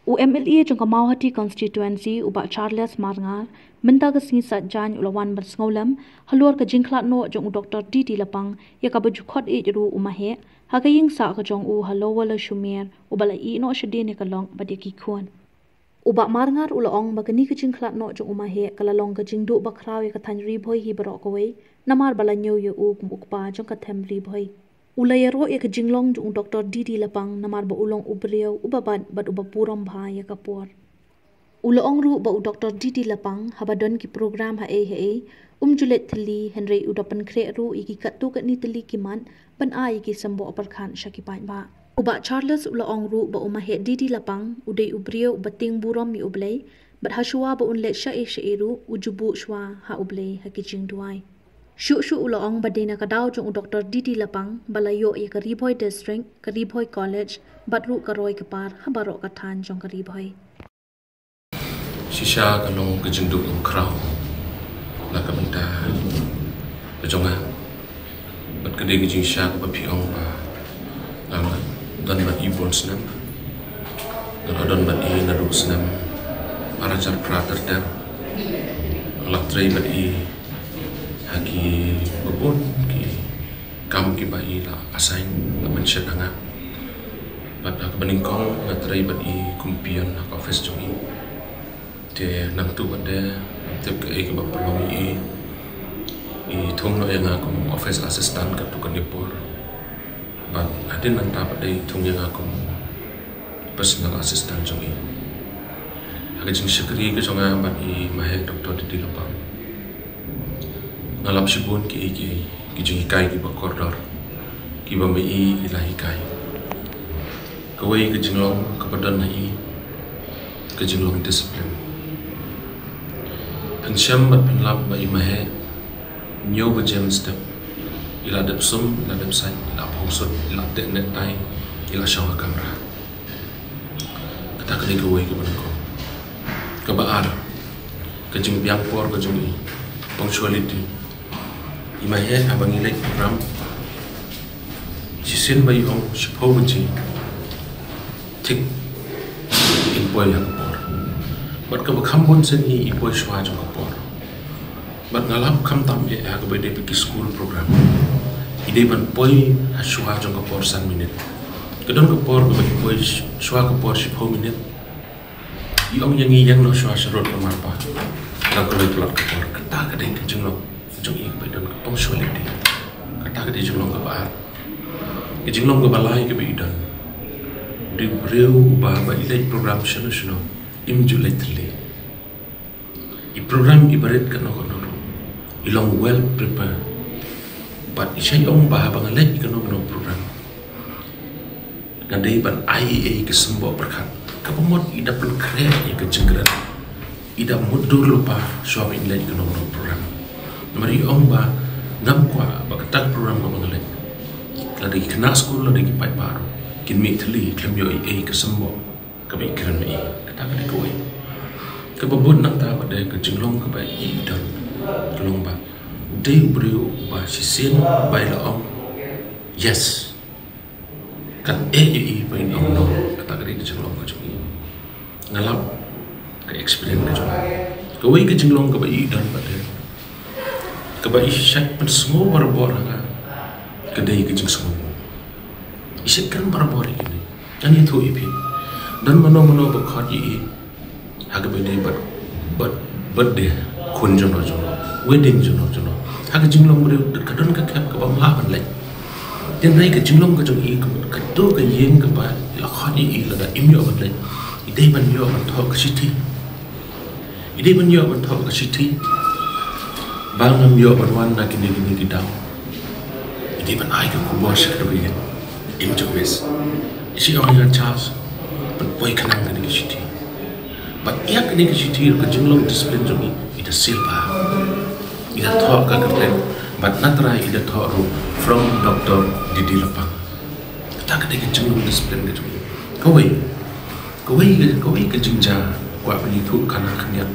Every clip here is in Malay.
UMLE jong Kamauhati constituency uba Charles Marngar minta ke singi satjan ulawan bersngaulam halur ke jingklat no jong Dr. Didi Lapang ya ka bajukot ru umahe hagaying sa ka jong halo wala shumer ubala I no shede ne kalong badiki khon uba Marngar ulaong bagani ke jingklat no jong umahe kalalong ke jingdu bakraw ya ka thanri bhoi hi barok koi namar bala nyu yu kum ukpa jong ka themri bhoi ulayaro ya ke jinglong jong Dr. Didi Lapang namar ba ulong ubriau ubabat bad uba puram bha ya kapor ulaong ru ba Dr. Didi Lapang habadon ki program ha e julet thli henry udapan kre ru iki katu kat ni tli kiman ban ai ki sambo aparkhan shakipai ba uba Charles ulaong ru ba umahe Didi Lapang udai ubriau bating buram mi ublei bad hashwa ba unlet sha ru ujubu shwa ha ublei ha ki jingduai Shu ulaong badena kadaw jong Dr. Didi Lapang balayo ya Karibhoy District, Karibhoy College, batru karoy kapar habaro katan jong Karibhoy. Shisha kalong kejenduk kraw la kabenta bejonga bat kede kejing sha ka piong ba la dan bat ibon snam dan bat I naru snam arajar prater der la trei bat I hagi babon ki kam ki bai la asain la mention anga bat ak beningkong ngatrai bat I kumpian ak office jongi te nang tu bat de tep ke ek bap pelong I thong no yang akum office assistant ka tu kanipur bat adin nang ta bat de thong yang akum personal assistant jongi aga jing shikri ke jonga bat I mahe Dr. Didi Lapang ngalap sibun ki jing kai ki bakordor ki ba mai ilahi kai kawai ke jinglong kapadan nai ke jinglong discipline pensyam bat penlam ba mahe nyo ba jam step ila dep sum ila dep sai ila phosot ila te net tai ila shawa kamera kata kali kawai ke ban ko ka ba ar ke jing biang por ke jing punctuality imahe abang ilek program sisin bayi ong sipo benci tik ipoy yang kapor bat ka bakham bon sen I ipoy shwa jong kapor bat ngalap kham tam ye aga bede piki school program ide ban poy shwa jong kapor san minute kedon kapor ka ipoy shwa kapor sipo minute iong yang no shwa sharot kamar pa ka ko plot kapor kata ka de jong lo jong I bedon ka punctuality kata ka de jong lo ka ba ke jong lo ka balai ke bedon di breu ba ilai program shano im juletli I program ibarat ka no ilong well prepared but isay ong ba bangalai ka no program ngandai ban IEA ke sembo berkat kapamot ida pun kre ya ke jengran ida mudur lupa suami ilai ka no program mari ong ba ngam kwa ba katak program ko bangalai lagi kena school lagi pai baru kin mi thli klemyo I ke sembo ka bai kran I kata ka ko I ka babon nang ta ba de ka jinglong ka bai I don long ba de brio ba sisin bai la ong yes kan I bai ong no kata ka de jinglong ka jong ngalap ka experience ka jong ka wai ka jinglong ka bai I don ba de ka bai shat pen semua barbor nga ka de ka jing semua isit kan barbor ini kan itu ipi dan mano bakhat I haga bede but de kun jono wedding jono haga jinglong bre kadon ka kap ka bam la ban le den rai ka jinglong ka jong I ka to ka yeng ka ba la khat I la da im yo ban le ide ban yo ban tho ka siti ide ban yo ban tho ka siti bangam yo ban wan na kini daw ide ban ai ka ku bo shik do ye im jo wes isi ong ya chas but boy kanang ka ni siti but iya ka ni siti ka jinglong discipline jong ida silba ida tho ka ka but natra ida tho ru from Dr. Didi Lapang ta ka ni jinglong discipline ka jong kawai ka jingja kwa bani thu kana khanya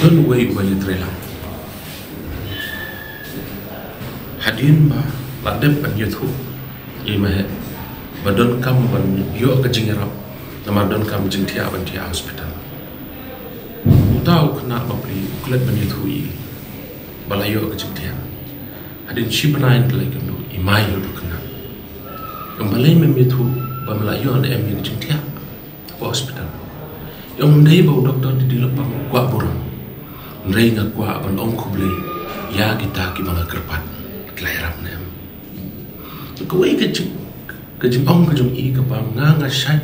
don way wali trela hadin ba ladem ban yathu imah badon kam ban yo ka jingrap namadon kam jingtia bantia hospital tahu kena bapli kulit menithui balayo ke jingtia adin shibnain lagi no imai lo kena kembali memitu bamlayo anda em jingtia hospital yang ndai bau doktor di lepang gua burung ndai ngak gua ban ong kuble ya kita ki banga kerpat kelairam nem ko wei ke jing ong ke jong i ke bang nga shai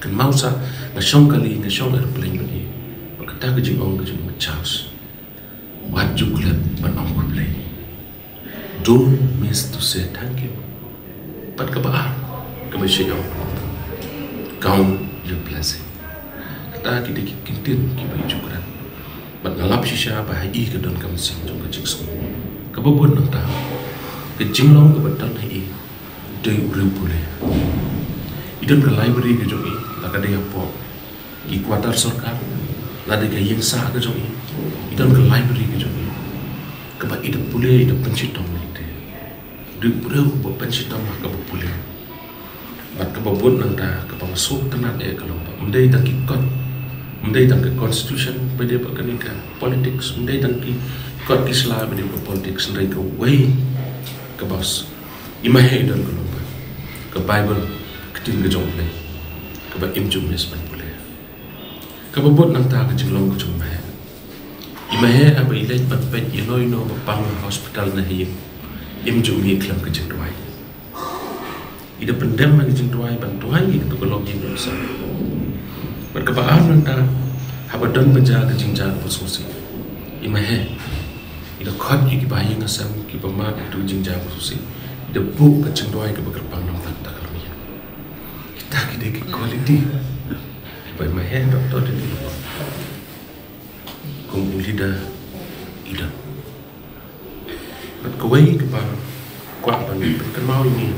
ke mausa na shong kali na shong airplane ni bakata ke jing ong ke jong chance what you club ban ong kuble don't miss to say thank you but ke ba ke ba shi count your blessing kita kita kintin kita syukuran bat ngalap shisha ba hai ke don kam sing jong ke jing song ke babon nang ta ke jing long ke badan hai dei uru pule idon ke library ke jong i la ka dei apo ki kuatar sarkar la de ke yeng sa ke jong i idon ke library ke jong i ke ba ida pule ida pencitong ni te de pure ba pencitong ka ba pule bat ke babon nang ta ke pa masuk tenan e kalau mendai tak ikut mendai tak ke constitution bede pakanika politics mendai tak ki kot Islam bede politics ndai ke way ke bos imahe dan kelomba ke bible keting ke jongle ke ba imjum mesban pule ke babon nang ta ke jinglong ke jong mai imahe aba ilai pat pet yenoi no ba pang hospital na hi imjum mi klam ke jing dwai ida pendem lagi jing dwai ban dwai itu kelong jing dosa berkebaan nanta habadon penjaga jingjal bersusi imahe ida khot iki bayi ngasam ki pama itu jingjal bersusi ida bu ke jingdoi ke berkerbang nam tak kalnya kita kide ke quality by mahe doktor di kum lida ida berkawai ke ba kuat ban berkenau ini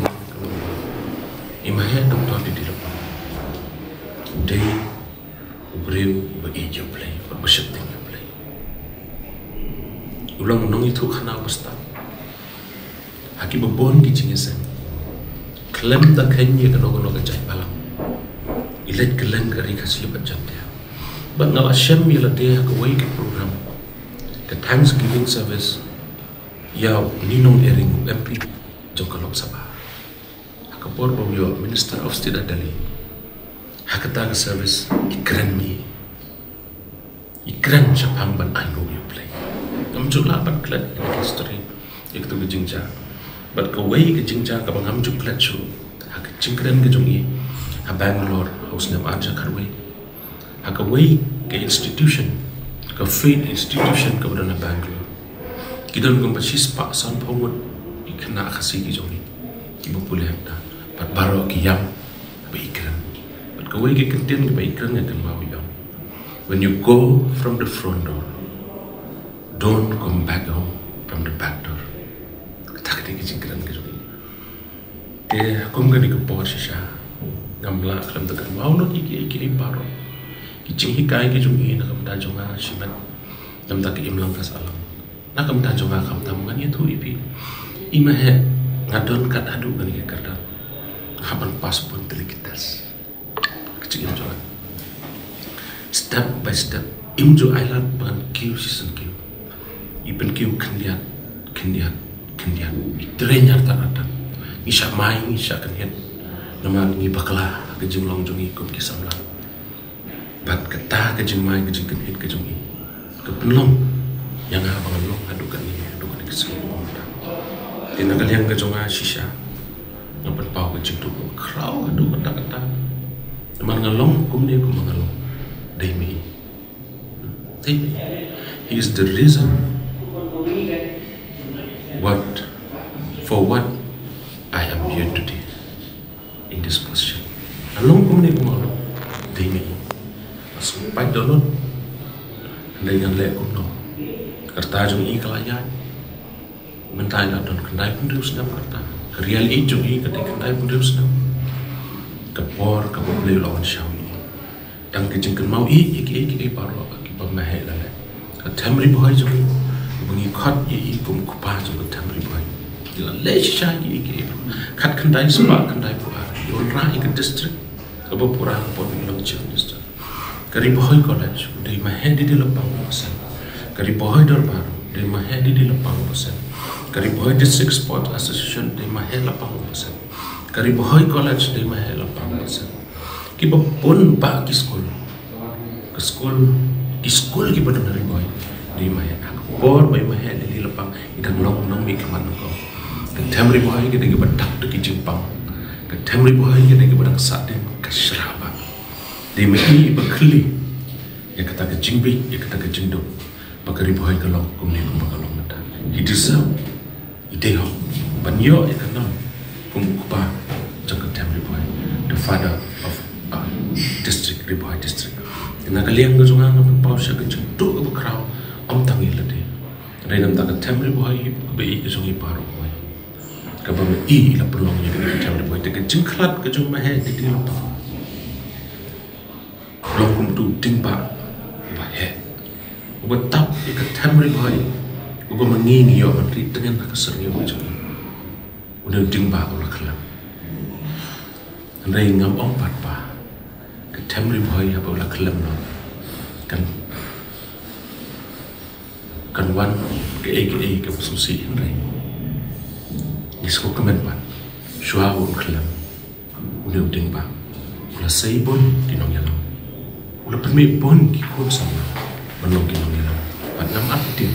imahe doktor di depan day Ubreu beija play, bersyating play. Ulang nong itu khana basta. Haki babon ki cingesen. Klem da kanye ka nogo nogo jai palam. Ilet keleng kari kasih bacam dia. But now Hashem yela dia ka wake program. The Thanksgiving service. Ya ninong ering MP Jokalok Sabah. Hakapor bawyo Minister of State Adali. Hakata service ikran mi ikran siapang ban anu you play ngamjula ban klat history ik tu jingja but ka way ke jingja ka bang ngamju klat chu hak jingkran ke jongi ha Bangalore house nam aja karwe hak way ke institution ka faith institution ka bana Bangalore kidon ko basis pa san phawut ikna khasi ki jongi ki bopule ta pat baro ki yam ba ikran Kawai ke kentin ke baik kerana kan mau yang. When you go from the front door, don't come back home from the back door. Tak ada kejingkiran ke juga. Aku mungkin ke bawah sisa, gamla kelam tekan mau not iki ni paro. Kicing hikai ke juga ini nakam tajonga siman, nam tak imlang kas alam. Nakam tajonga kam tamungan itu ipi. Imah ngadon kat adu kan ke kerja. Haban pas pun telikitas. Step by step imju island ban kiu season kiu ipen kiu kendian itrenyar tanatan isya mai isya kendian nama ni bakla ke jinglong jongi kum kisamla bat keta ke jingmai ke jing kendian ke jongi ke penlong yang abang long adukan ke semua tinagal yang ke jonga shisha ngapan pau ke jingtu krau adu kata mangalong kumne kum mangalong Daimi he is the reason for what I am here today in this position along kumne kum mangalong Daimi asumpai donon dengan lek kumno kerta jong i kalayan mentai la don kendai pun terus nam kerta real i jong i kendai pun terus nam kapor kapolei lawan shawi tang ke jengken mau i paro ki pamahe la ka thamri boy jong bungi khat i kum kupa jong thamri boy la le sha i ki khat khandai spa khandai po yon ra i district Kabo pura pot bilang cendis. Kari boy college dari mahedi di lepang bosan. Kari boy darbar dari mahedi di lepang bosan. Kari boy district sport association dari mahedi lepang bosan. Kari boy college dari mahedi lepang bosan. Kiba pun pak ki school. Ke school kiba dari boy dari mahedi. Aku bor boy mahedi di lepang idang long mi keman ko. Ke temri boy kita kiba dak de ki jimpang. Ke temri boy kita kiba dak satin ke seraba. Di mei bakli ya kata ke jingbi ya kata ke jingdo bakari boy kalong kumni kum bakalong nata he deserve ideho banyo ya kana kum kupa jangka temri boy the father of district riboy district ina kaliang gajunga ngam pausya ke jingdo ke bakraw am tangi lade renam ta ke temri boy be isungi paro boy ka ba me la pelong ya ke temri boy te ke jingklat ke jung ma he di lapa long kum tu tingba bahe uba tap ikat tamri boy uba mengingi yo menteri dengan nak sernya macam udah tingba ulah kelam andai ngam ompat pa ke tamri boy apa ulah kelam no kan wan ke susi andai isko kemen pan shua un kelam udah tingba ulah seibon dinong yalam ulah permi pun kikun sama menunggu nila padam aktif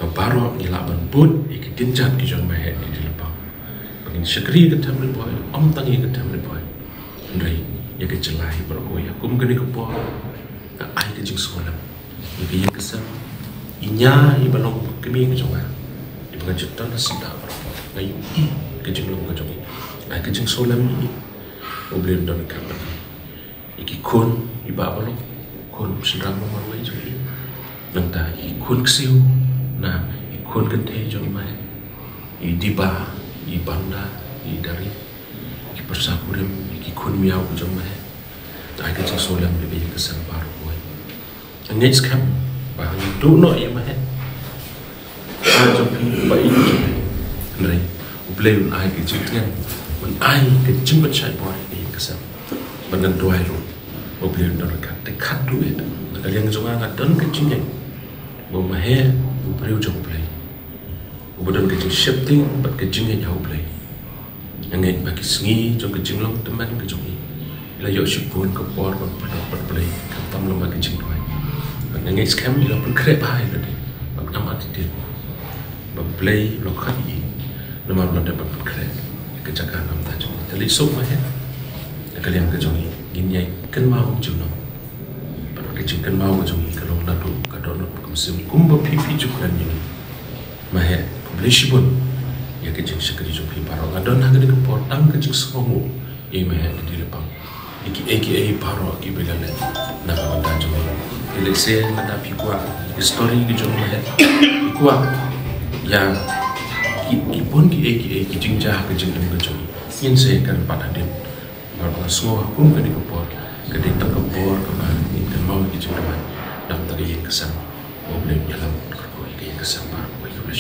babaro nila ban bud ikitin jat ki jong mahe di lepang pengin syakri ke tamri boy tangi ke tamri boy ndai ya ke celai berko ya kum gani ke po ka ai ke jing solam ibi ya kesam inya i balong kemi ke jonga i bangan juta na sida berko ngai ke jing long ke jongi ai ke jing solam ni oblin don ka iki kun iba balok kun sendrang nomor mai joi nanta ikun ksiu na ikun kente joi mai i diba i banda i dari i persakurim iki kun miau joi mai ai ka solam be ke san baru boy angets kam ba do no i mai a joi ba i joi nai ubleu ai ke jitian un ai ke jimba chai boy i ke san banan doai ro oblian don kat te kat tu et kalian jonga ngat don ke jinge bo mahe ubreu jong play ubodon ke shifting bat ke jinge ya play ngai baki sngi jong ke jinglong teman ke jongi la yo shipun ke por bat play kam tam lo baki jing roi bat ngai scam ila pun kre bai le bat amat dit ba play lo khani nomor lo de bat kre ke jaga nam ta jong tali so mahe kalian ke jongi ginyai kan mau juno pakai kan mau jongi kalau nado kadon kumsim kumba pipi jukran ini mahe publish pun ya ke jing sekali jupi paro kadon hagade ke portang ke jing songo e mahe di lepang iki paro ki belale na banda jongi ile se ada pikwa story ke jongi mahe pikwa ya ki pun ki jing jah ke jing dem ke jongi yin se kan padadim kalau semua hukum ke dikepor, ke ditangkapor ke mana ini mau dijadikan dalam tadi yang kesam, boleh jalan berkoi ke yang kesam baru boleh